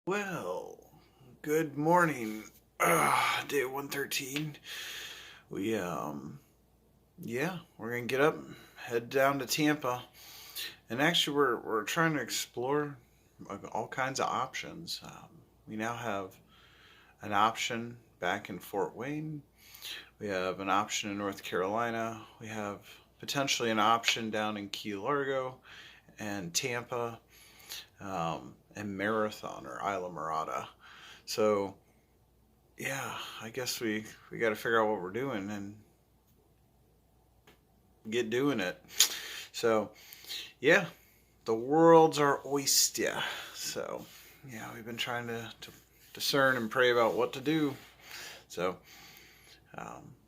Well, good morning. Day 113. We yeah, we're gonna get up, head down to Tampa, and actually we're trying to explore all kinds of options. We now have an option back in Fort Wayne. We have an option in North Carolina. We have potentially an option down in Key Largo and Tampa, and Marathon or Isla Mirada. So yeah, I guess we got to figure out what we're doing and get doing it. So yeah, the world's our oyster. So yeah, we've been trying to discern and pray about what to do. So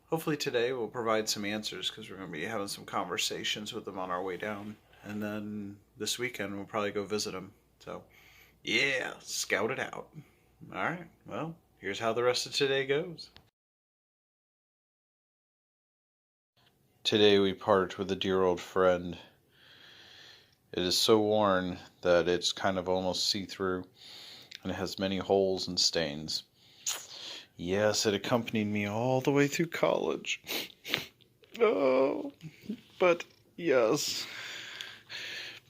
hopefully today we'll provide some answers because we're going to be having some conversations with them on our way down, and then this weekend we'll probably go visit them. So yeah, scout it out. All right, well, here's how the rest of today goes. Today we part with a dear old friend. It is so worn that it's kind of almost see-through, and it has many holes and stains. Yes, it accompanied me all the way through college. Oh, but yes,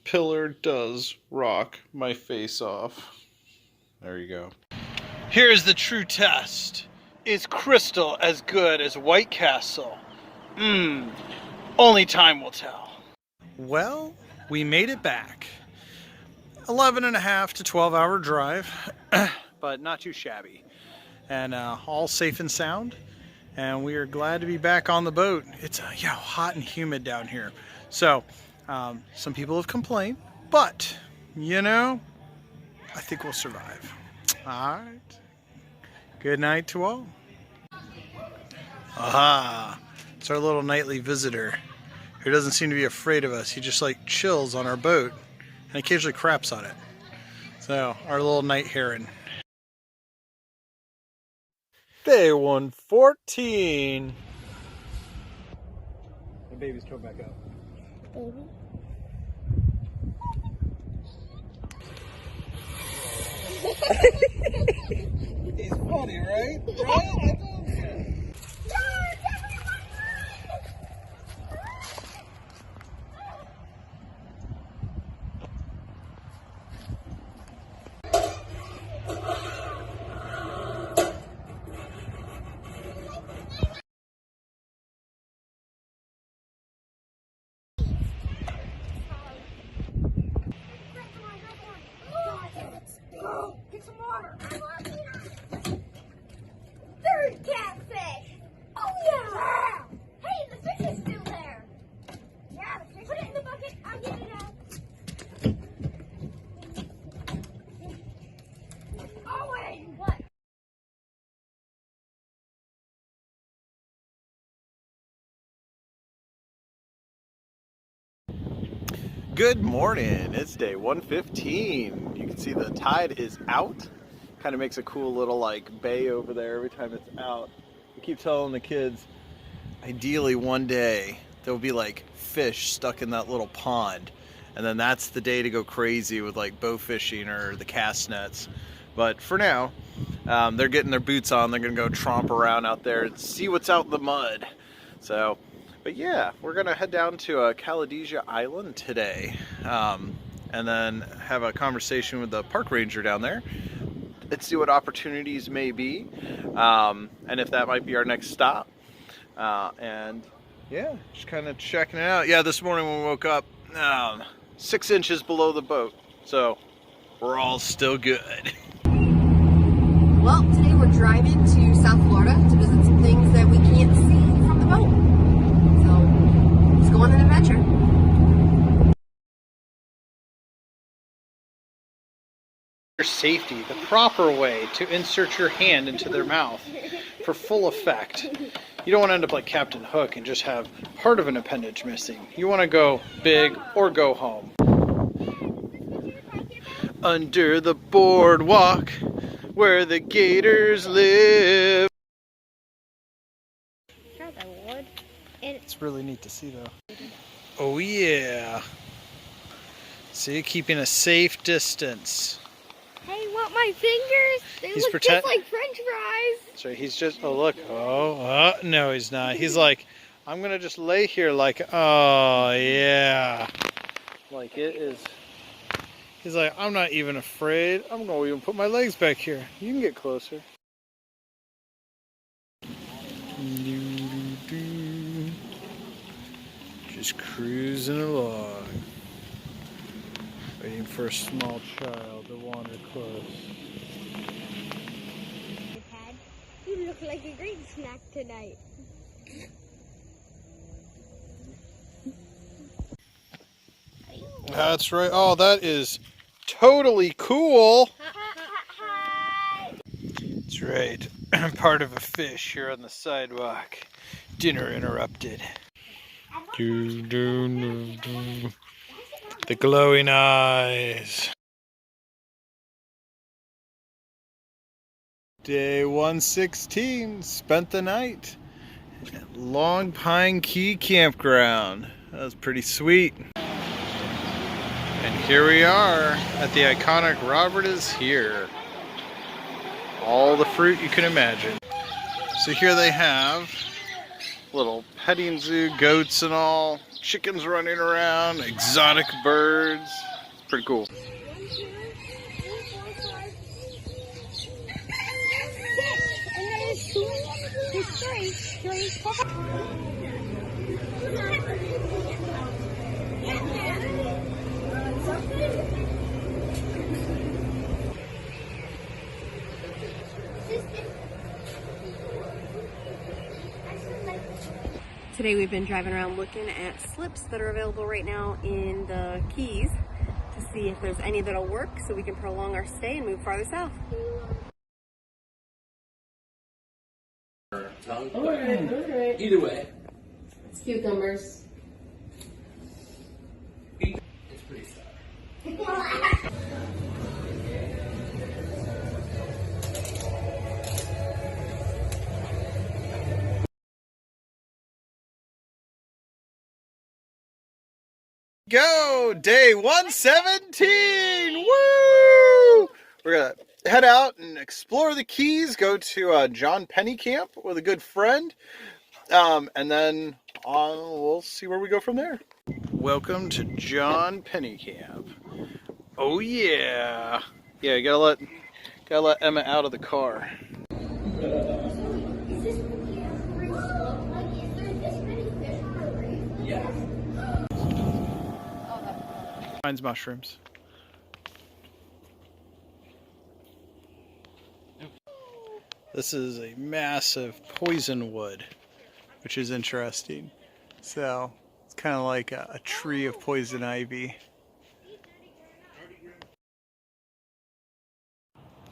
Pillar does rock my face off. There you go. Here's the true test. Is Crystal as good as White Castle? Only time will tell. Well, we made it back. 11 and a half to 12-hour drive, but not too shabby. And all safe and sound. And we are glad to be back on the boat. It's hot and humid down here. So some people have complained, but I think we'll survive. All right. Good night to all. Aha! It's our little nightly visitor who doesn't seem to be afraid of us. He just chills on our boat and occasionally craps on it. So, our little night heron. Day 114. The baby's coming back up. Baby. He's funny, right? Right? Get some water. There's catfish. Oh yeah. Hey, the fish is still there. Yeah, the fish. Put it in the bucket. I'll get it out. Oh wait, what? Good morning. It's day 115. You can see the tide is out. Kind of makes a cool little bay over there every time it's out. We keep telling the kids, ideally one day there'll be fish stuck in that little pond, and then that's the day to go crazy with bow fishing or the cast nets. But for now, they're getting their boots on. They're gonna go tromp around out there and see what's out in the mud. So. But yeah, we're gonna head down to Caladesia Island today, and then have a conversation with the park ranger down there and see what opportunities may be, and if that might be our next stop. And yeah, just kind of checking it out. Yeah, this morning when we woke up, 6 inches below the boat, so we're all still good. Well, today we're driving to South Florida to visit some things that we can't see from the boat. Let's go on an adventure. Safety, the proper way to insert your hand into their mouth for full effect. You don't want to end up like Captain Hook and just have part of an appendage missing. You want to go big or go home. Under the boardwalk where the gators live. Sure, I would. It's really neat to see though. Oh yeah. See, keeping a safe distance. Hey, what But my fingers, they look just like French fries. So he's just, oh look, no he's not. He's like, I'm gonna just lay here like, oh yeah. Like it is, he's like, I'm not even afraid. I'm gonna even put my legs back here. You can get closer. Just cruising along. Waiting for a small child to wander close. You look like a great snack tonight. That's right. Oh, that is totally cool. That's right. I'm part of a fish here on the sidewalk. Dinner interrupted. The glowing eyes. Day 116. Spent the night at Long Pine Key Campground. That was pretty sweet. And here we are at the iconic Robert is Here. All the fruit you can imagine. So here they have little petting zoo, goats and all, chickens running around, exotic birds. It's pretty cool. Today we've been driving around looking at slips that are available right now in the Keys to see if there's any that'll work so we can prolong our stay and move farther south. Alright. Either way. It's cucumbers. It's pretty sour. Go! Day 117! Woo! We're gonna head out and explore the Keys, go to John Penny Camp with a good friend, and then we'll see where we go from there. Welcome to John Penny Camp. Oh yeah! Yeah, you gotta let Emma out of the car. Finds mushrooms. This is a massive poison wood, which is interesting. So it's kind of like a tree of poison ivy.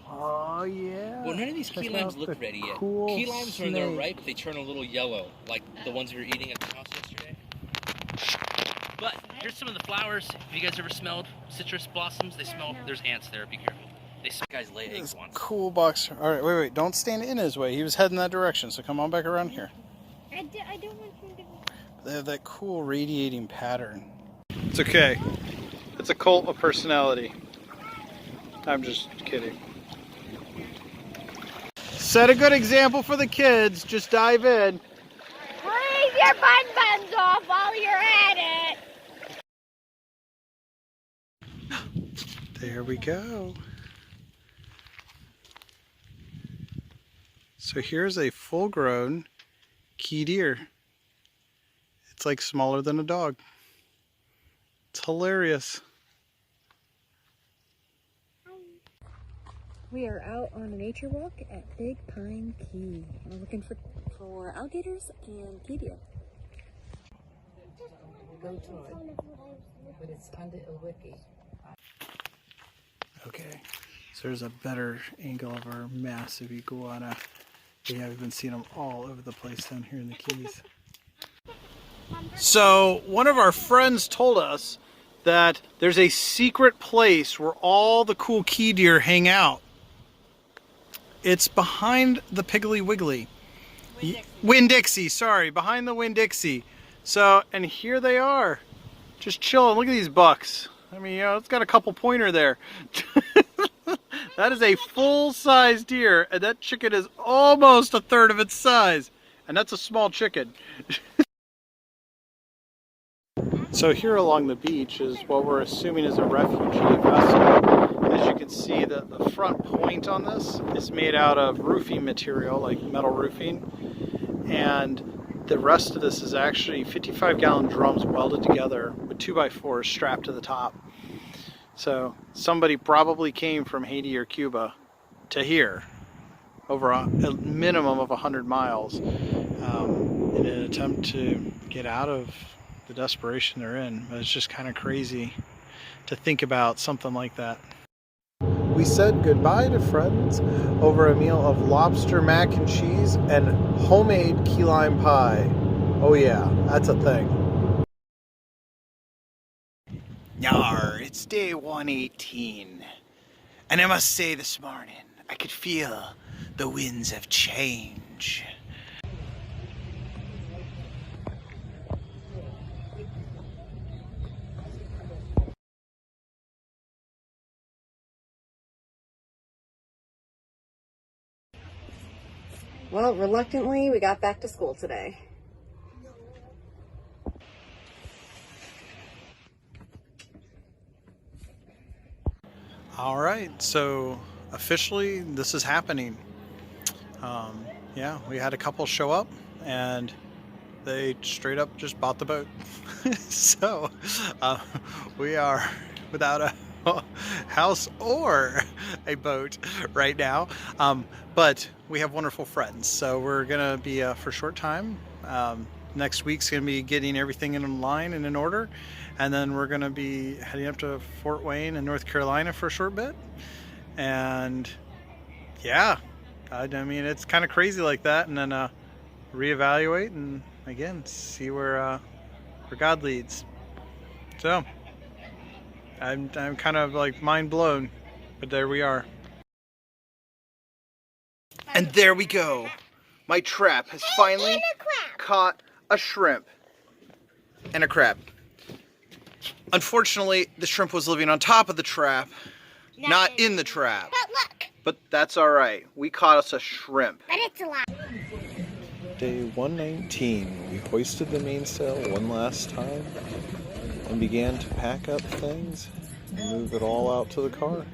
Oh yeah. Well, none of these key limes look ready yet. Key limes, when they're ripe, they turn a little yellow, like the ones we were eating at the house yesterday. But here's some of the flowers. Have you guys ever smelled citrus blossoms? They smell. There's ants there. Be careful. They guys lay eggs once. Cool box. All right, wait. Don't stand in his way. He was heading that direction, so come on back around here. I don't want him to go. They have that cool radiating pattern. It's okay. It's a cult of personality. I'm just kidding. Set a good example for the kids. Just dive in. Leave your buns off while you're at it. There we go. So here's a full-grown key deer. It's like smaller than a dog. It's hilarious. We are out on a nature walk at Big Pine Key. We're looking for alligators and key deer. Go to it, but it's under a wiki. Okay, so there's a better angle of our massive iguana. Yeah, we've been seeing them all over the place down here in the Keys. So one of our friends told us that there's a secret place where all the cool key deer hang out. It's behind the Piggly Wiggly. Winn-Dixie, sorry, behind the Winn-Dixie. So, and here they are, just chilling. Look at these bucks. I mean, you know, it's got a couple pointer there. That is a full-size deer, and that chicken is almost a third of its size. And that's a small chicken. So here along the beach is what we're assuming is a refugee vessel. As you can see, the front point on this is made out of roofing material, like metal roofing. And the rest of this is actually 55-gallon drums welded together with 2x4s strapped to the top. So somebody probably came from Haiti or Cuba to here, over a minimum of 100 miles, in an attempt to get out of the desperation they're in. But it's just kind of crazy to think about something like that. We said goodbye to friends over a meal of lobster mac and cheese and homemade key lime pie. Oh yeah, that's a thing. Yar, it's day 118. And I must say this morning, I could feel the winds of change. Well, reluctantly, we got back to school today. All right, so officially this is happening. Yeah, we had a couple show up and they straight up just bought the boat. So we are without a house or a boat right now, but we have wonderful friends, so we're gonna be for a short time. Next week's gonna be getting everything in line and in order, and then we're gonna be heading up to Fort Wayne in North Carolina for a short bit. And yeah, I mean, it's kind of crazy like that, and then reevaluate and again see where God leads. So I'm kind of like mind blown, but there we are. And there we go. My trap has finally caught a shrimp and a crab. Unfortunately, the shrimp was living on top of the trap, not in the trap. But look. But that's all right. We caught us a shrimp. But it's a lot. Day 119. We hoisted the mainsail one last time and began to pack up things and move it all out to the car.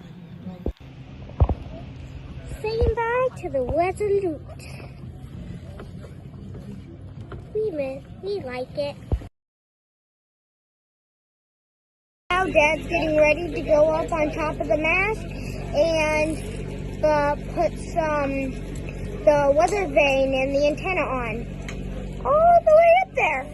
Saying bye to the Resolute. We like it. Now Dad's getting ready to go up on top of the mast and put the weather vane and the antenna on. All the way up there.